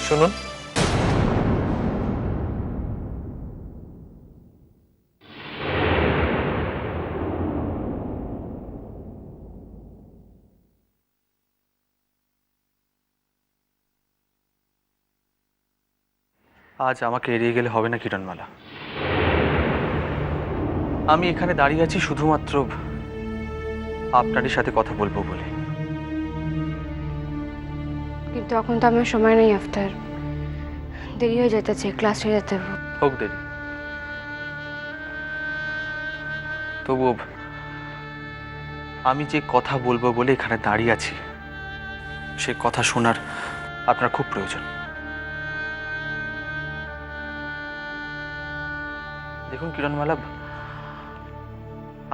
শুনুন, আজ আমাকে এড়িয়ে গেলে হবে না কিরণমালা। আমি এখানে দাঁড়িয়ে আছি শুধুমাত্র আপনারই সাথে কথা বলবো বলে। কিন্তু এখন তো আমার সময় নেই আফতার, দেরি হয়ে যেতেছে, ক্লাস হয়ে যেতে হবে। হোক দেরি, তবুও আমি যে কথা বলবো বলে এখানে দাঁড়িয়ে আছি সে কথা শোনার আপনার খুব প্রয়োজন। দেখুন কিরণমালা,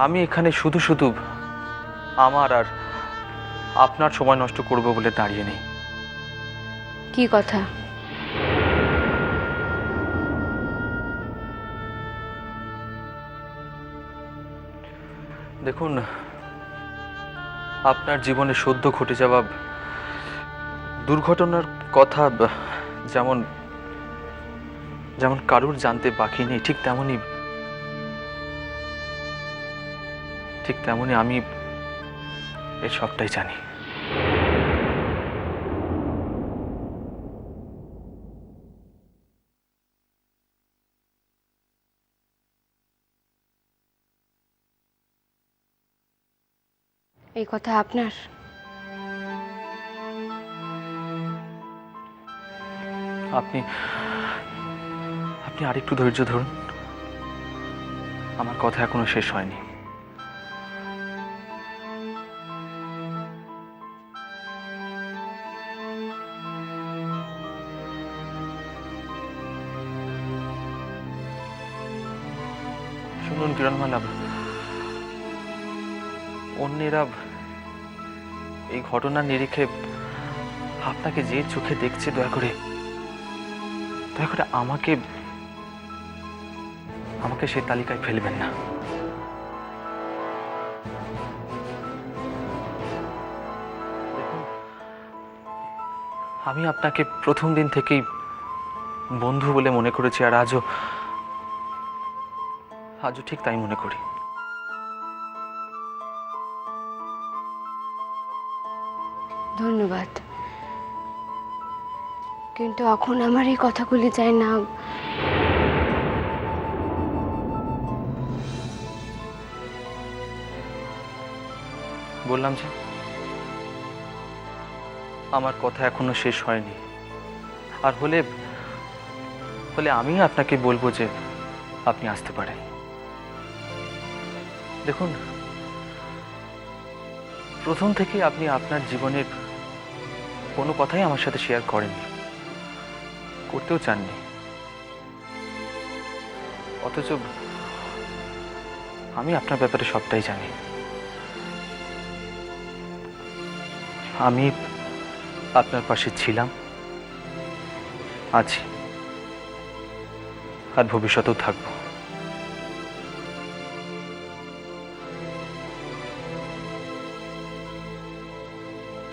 আমি এখানে শুধু শুধু আমার আর আপনার সময় নষ্ট করব বলে দাঁড়িয়ে নেই। কি কথা? দেখুন, আপনার জীবনে সদ্য ঘটে যাওয়া দুর্ঘটনার কথা যেমন যেমন কারুর জানতে বাকি নেই, ঠিক তেমনি আমি এর সবটাই জানি। এই কথা আপনার? আপনি আপনি আরেকটু ধৈর্য ধরুন, আমার কথা এখনো শেষ হয়নি। শুনুন কিরণমালা, অন্যেরা এই ঘটনার নিরিখে আপনাকে যে চোখে দেখছে, দয়া করে আমাকে আমাকে সেই তালিকায় ফেলবেন না। দেখুন, আমি আপনাকে প্রথম দিন থেকেই বন্ধু বলে মনে করেছি, আর আজও ঠিক তাই মনে করি। ধন্যবাদ, কিন্তু এখন আমার এই কথাগুলি চাই না। বললাম যে আমার কথা এখনো শেষ হয়নি, আর হলে আমি আপনাকে বলবো যে আপনি আসতে পারেন। দেখুন, প্রথম থেকেই আপনি আপনার জীবনের কোনো কথাই আমার সাথে শেয়ার করেননি, করতেও চাননি, অথচ আমি আপনার ব্যাপারে সবটাই জানি। আমি আপনার পাশে ছিলাম, আছি, আর ভবিষ্যতেও থাকবো।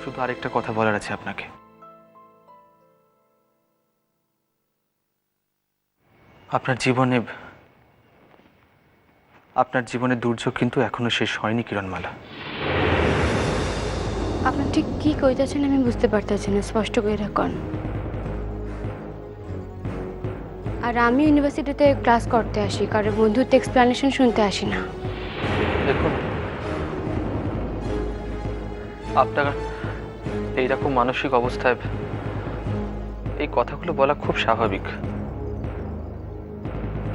শুধু আরেকটা কথা বলার আছে আপনাকে। আপনার জীবনে দুর্যোগ কিন্তু এখনো শেষ হয়নি কিরণমালা। আপনি ঠিক কি কইতেছেন আমি বুঝতে পারতেছি না, স্পষ্ট করে রাখুন। আর আমি ইউনিভার্সিটিতে ক্লাস করতে আসি, কারণ বন্ধুত্ব এক্সপ্লানেশন শুনতে আসি না। দেখুন, আপনার এইরকম মানসিক অবস্থায় এই কথাগুলো বলা খুব স্বাভাবিক,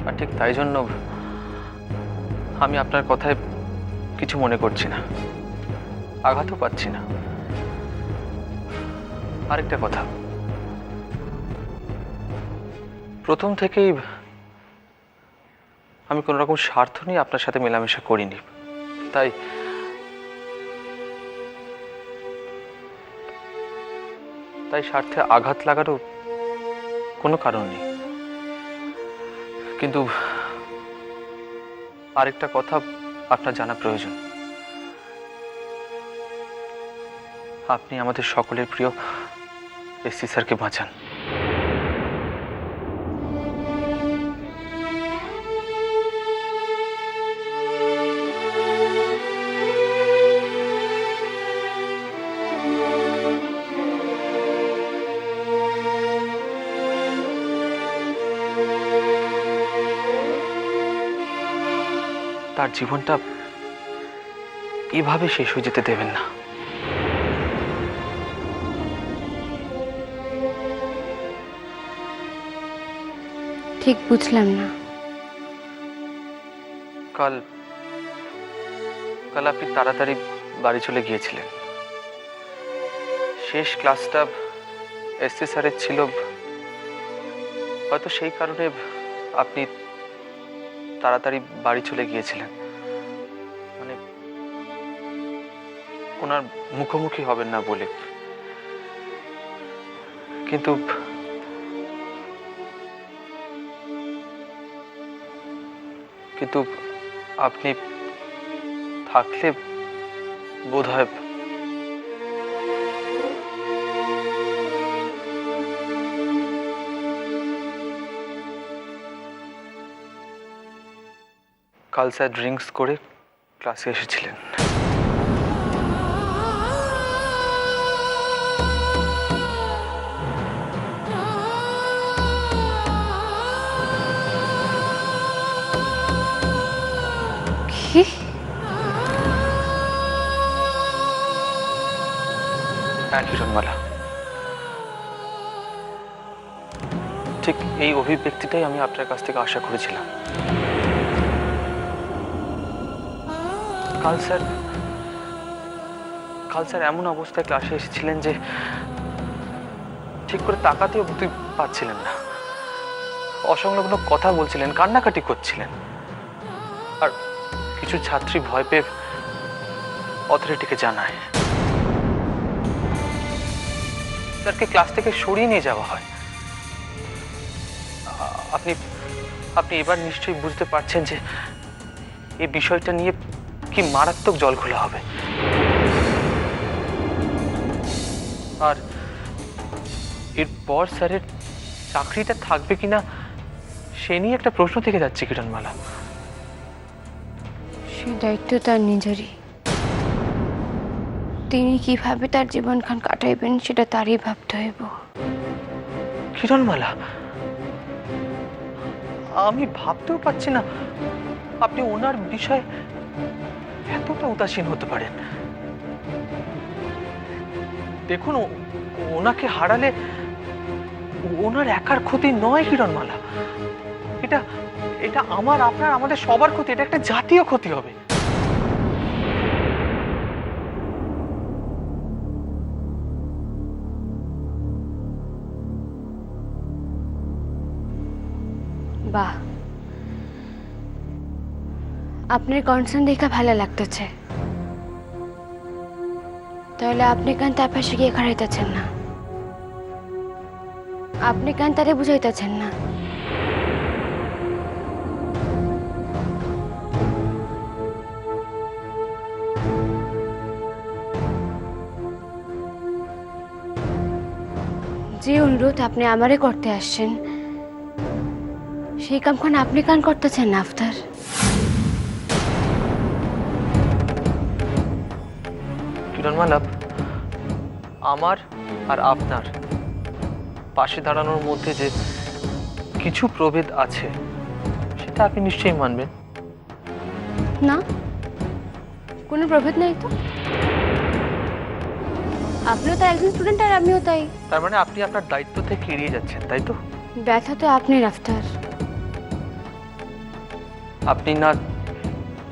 আর ঠিক তাই জন্য আমি আপনার কথায় কিছু মনে করছি না, আঘাতও পাচ্ছি না। আরেকটা কথা, প্রথম থেকেই আমি কোনো রকম স্বার্থ নিয়ে আপনার সাথে মেলামেশা করিনি, তাই স্বার্থে আঘাত লাগারও কোনো কারণ নেই। কিন্তু আরেকটা কথা আপনার জানা প্রয়োজন, আপনি আমাদের সকলের প্রিয় এসসি স্যারকে বাঁচান। তার জীবনটা এভাবে শেষ হয়ে যেতে দেবেন না। ঠিক বুঝলাম না। কাল কাল আপনি তাড়াতাড়ি বাড়ি চলে গিয়েছিলেন। শেষ ক্লাসটা এসসি স্যারের ছিল, হয়তো সেই কারণে আপনি তাড়াতাড়ি বাড়ি চলে গিয়েছিলেন। মানে ওনার মুখোমুখি হবেন না বলে। কিন্তু কিন্তু আপনি থাকলে বোধহয় কাল স্যার ড্রিঙ্কস করে ক্লাসে এসেছিলেন। কি? হ্যাঁ কিরণমালা, ঠিক এই অভিব্যক্তিটাই আমি আপনার কাছ থেকে আশা করেছিলাম। কাল স্যার এমন অবস্থায় ক্লাসে এসেছিলেন যে ঠিক করে তাকাতেও অবধি পাচ্ছিলেন না। অসংলগ্ন কথা বলছিলেন, কান্নাকাটি করছিলেন। আর কিছু ছাত্রী ভয় পেয়ে অথরিটিকে জানায়। স্যারকে ক্লাস থেকে সরিয়ে নিয়ে যাওয়া হয়। আপনি আপনি এবার নিশ্চয়ই বুঝতে পারছেন যে এই বিষয়টা নিয়ে কি মারাত্মক জলঘোলা হবে। আর এরপর স্যারের চাকরিটা থাকবে কিনা সে নিয়ে একটা প্রশ্ন থেকে যাচ্ছে কিরণমালা। সে দায়িত্ব তার নিজেরই। তিনি কিভাবে তার জীবনখান কাটাইবেন সেটা তারই ভাবতে হইব। কিরণমালা, আমি ভাবতেও পারছি না আপনি ওনার বিষয়ে এতটা উদাসীন হতে পারেন। দেখুন, ওনাকে হারালে ওনার একার ক্ষতি নয় কিরণমালা, এটা এটা আমার, আপনার, আমাদের সবার ক্ষতি। এটা একটা জাতীয় ক্ষতি হবে। বাহ, আপনার কনসার্ন দেখা ভালো লাগতেছে। তাহলে আপনি কেন তার পাশে গিয়ে খাড়াইতেছেন না? আপনি কেন তারে বুঝাইতেছেন না? যে অনুরোধ আপনি আমারে করতে আসছেন সেই কামখান আপনি কেন করতেছেন না আফতার? কিরণমালা, আমার আর আপনার পাশে দাঁড়ানোর মধ্যে যে কিছু প্রভেদ আছে সেটা আপনি নিশ্চয়ই মানবেন। না, কোনো প্রভেদ নাই তো। আপনিও তো একজন স্টুডেন্ট আর আমিও তাই। তার মানে আপনি আপনার দায়িত্ব থেকে এড়িয়ে যাচ্ছেন, তাই তো? ব্যথা তো আপনি আফতার। আপনি না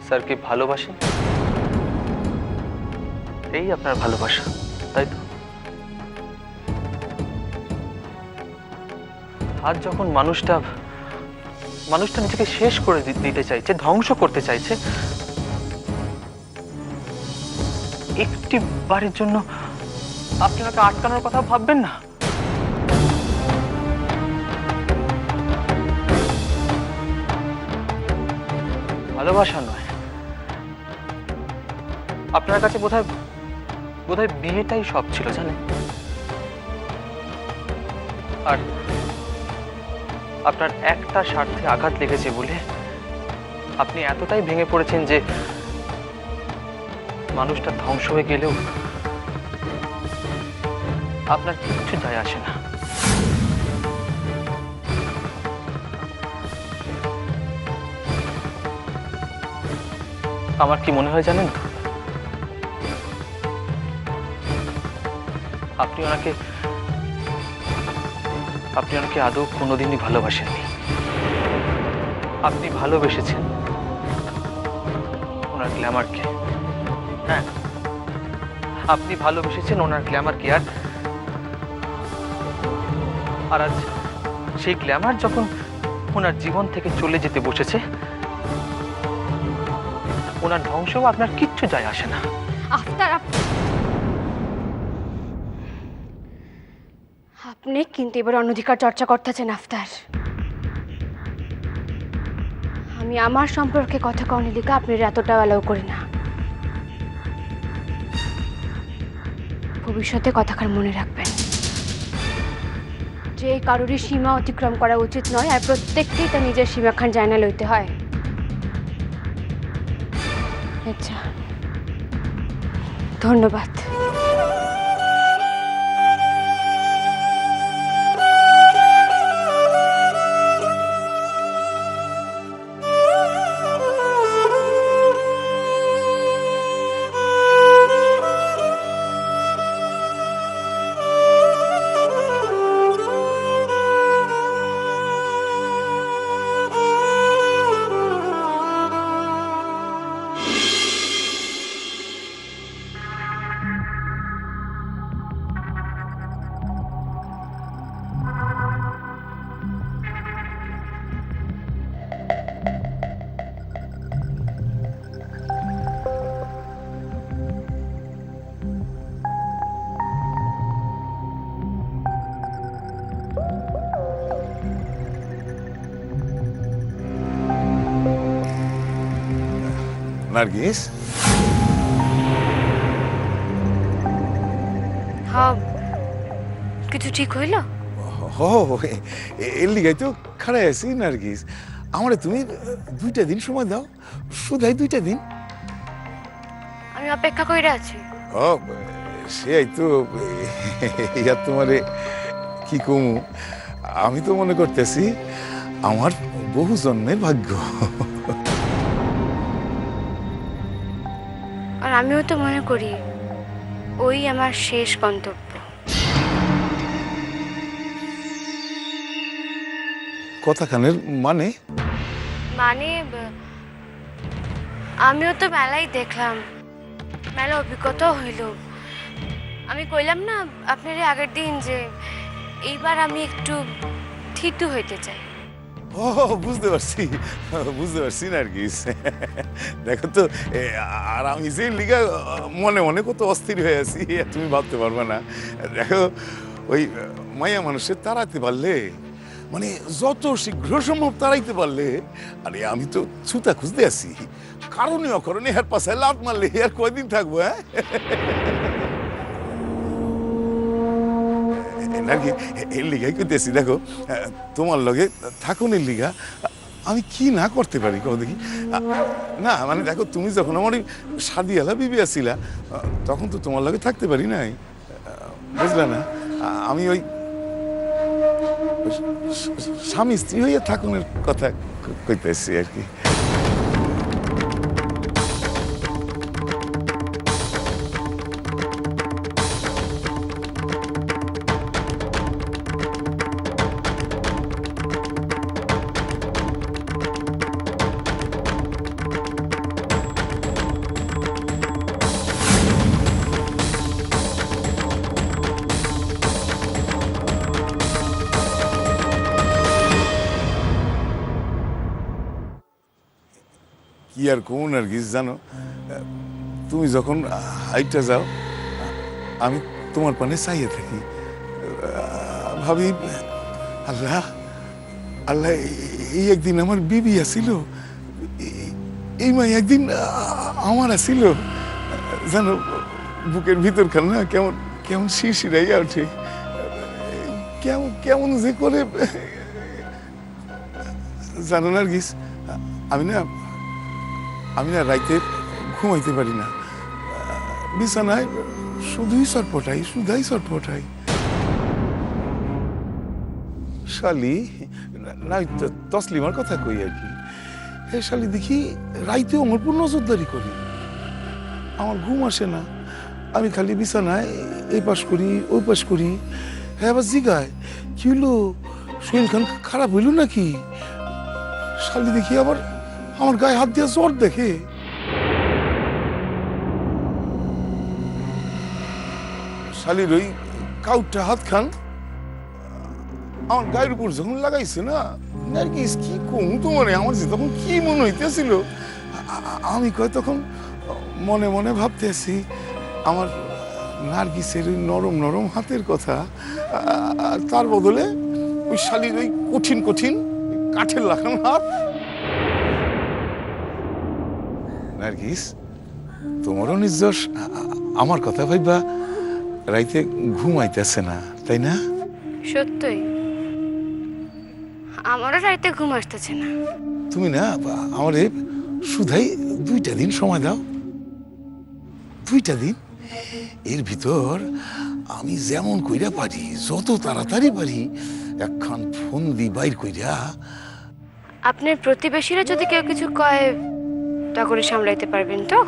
স্যারকে ভালোবাসেন, এই আপনার ভালোবাসা, তাই তো? আজ যখন মানুষটা নিজেকে শেষ করে দিতে চাইছে, ধ্বংস করতে চাইছে, একটি বারের জন্য আপনি ওকে আটকানোর কথা ভাববেন না? ভালোবাসা নয়, আপনার কাছে বোধহয় বিয়েটাই সব ছিল, জানেন? আর আপনার একটা স্বার্থে আঘাত লেগেছে বলে আপনি এতটাই ভেঙে পড়েছেন যে মানুষটা ধ্বংস হয়ে গেলেও আপনার কিছু যায় আসে না। আমার কি মনে হয় জানেন? আপনি ওনাকে আদৌ কোনোদিনই ভালোবাসেননি। আপনি ভালোবেসেছেন ওনার গ্ল্যামারকে। হ্যাঁ, আপনি ভালোবেসেছেন ওনার গ্ল্যামারকে। আর আজ সেই গ্ল্যামার যখন ওনার জীবন থেকে চলে যেতে বসেছে, ওনার ধ্বংসও আপনার কিচ্ছু যায় আসে না। আফতার, আপনি কিন্তু এবার অনধিকার চর্চা করতেছেন। আফতার, আমি আমার সম্পর্কে কথা কওনি লিখা আপনার এতটা অ্যালাউ করি না। ভবিষ্যতে কথাখান মনে রাখবেন, যে কারোরই সীমা অতিক্রম করা উচিত নয়, আর প্রত্যেককেই তার নিজের সীমাখান জানা লইতে হয়। আচ্ছা, ধন্যবাদ। নার্গিস, হ্যাঁ, কিছু ঠিক হইল? এর লিগাই তো খাড়াই আছি। নার্গিস, আমারে তুমি 2টা দিন সময় দাও, শুধাই 2টা দিন। আমি অপেক্ষা কইরা আছি। ও সেই তো, ইয়ার তোমারে কি কমু, আমি তো মনে করতেছি আমার বহু জন্মের ভাগ্য। আর আমিও তো মনে করি ওই আমার শেষ গন্তব্য। কথাখানের মানে? আমিও তো মেলাই দেখলাম, মেলা অভিজ্ঞতাও হইল। আমি কইলাম না আপনার আগের দিন যে এইবার আমি একটু থিতু হইতে চাই। ও বুঝতে পারছি নার্গিস। দেখো তো, আর আমি যে লিগা মনে মনে কত অস্থির হয়ে আছি তুমি ভাবতে পারবে না। দেখো, ওই মায়া মানুষের তাড়াতে পারলে, মানে যত শীঘ্র সম্ভব তাড়াইতে পারলে, আরে আমি তো ছুতা খুঁজতে আছি। কারণে অকারণে এর পাশায় লাত মারলে আর কয়দিন থাকবো? হ্যাঁ নাকি এর লিগাই করতেছি। দেখো, তোমার লগে থাকুনের লিগা আমি কি না করতে পারি কও দেখি। না মানে দেখো, তুমি যখন আমার শাদিয়ালা বিবি আছিলা, তখন তো তোমার লগে থাকতে পারি নাই, বুঝলে না? আমি ওই স্বামী স্ত্রী হইয়া থাকুনের কথা কইতেছি আর কি। কি আর কোন আর কি জানো, তুমি যখন হাইটটা যাও, আমি তোমার পানে চাইয়ে থাকি, ভাবি আল্লাহ আল্লাহ, এই একদিন আমার বিবি আসিল, এই মাই একদিন আমার আসিল। জানো, বুকের ভিতরখান না কেমন কেমন শিরশিরাইয়া ওঠে, কেমন কেমন যে করে। জানো নার্গিস, আমি না রাইতে ঘুমাইতে পারি না, বিছানায় শুধুই ছটফটাই। শালি না, তসলিমার কথা কই আর কি। হে শালি দেখি রাইতেও আমার উপর নজরদারি করি, আমার ঘুম আসে না, আমি খালি বিছানায় এই পাশ করি ওই পাশ করি। হ্যাঁ আবার জিগায় কি হইলো, শরীর খান খারাপ হইল নাকি? শালি দেখি আবার আমার গায়ে হাত দিয়ে জ্বর দেখে। শালির ওই কাউটা হাত খান আমার গায়ের উপর যখন লাগাইছে না, নার্গিস কি কম তোমারে, আমার যে তখন কি মনে হইতেছিল, আমি কয় তখন মনে মনে ভাবতেছি আমার নার্গিসের ওই নরম নরম হাতের কথা, আর তার বদলে ওই শালির ওই কঠিন কঠিন কাঠের লাগানো হাত। নার্গিস, তোমারও নির্যশ আমার কথা ভাইবা রাইতে ঘুমাইতেছে না, তাই না? সত্যই আমারও রাইতে ঘুম আসতেছে না। তুমি না আমারে শুধাই 2টা দিন সময় দাও, 2টা দিন। এর ভিতর আমি যেমন কইরা পারি, যত তাড়াতাড়ি পারি একখান ফোন দি বাইর কইরা। আপনার প্রতিবেশীরা যদি কেউ কিছু কয় তা করে সামলাইতে পারবেন তো?